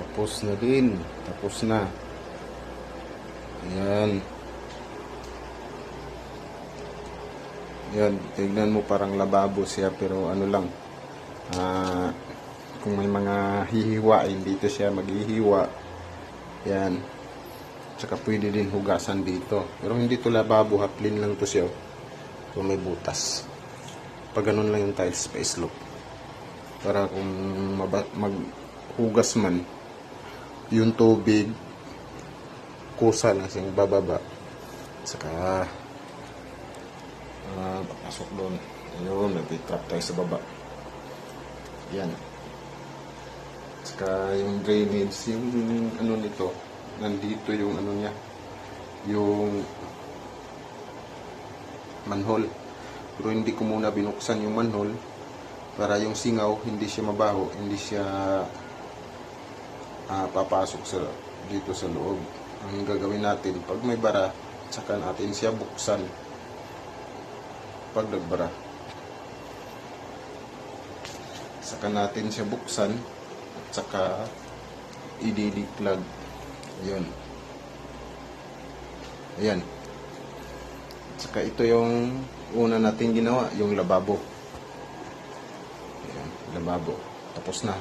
Tapos na din. Tapos na. Ayan. Yan, tignan mo parang lababo siya pero ano lang. Kung may mga hihiwain dito siya maghihiwa. Yan. Tsaka pwede din hugasan dito. Pero hindi to lababo, haplin lang to siya. So may butas. Pag ganun lang yung tiles pa slope. Para kung maghugas man, yung tubig kusa lang siyang bababa. Saka papasok doon. Ayun, nag-trap tayo sa baba. Yan. Saka yung drainage, yung ano nito, nandito yung ano niya, yung manhole. Pero hindi ko muna binuksan yung manhole para yung singaw hindi siya mabaho, hindi siya papasok dito sa loob. Ang gagawin natin, pag may bara, saka natin siya buksan. Pag nagbara, saka natin siya buksan at saka i-plug. Ayun. Ayan. Saka ito yung una natin ginawa, yung lababo. Ayan, lababo. Tapos na.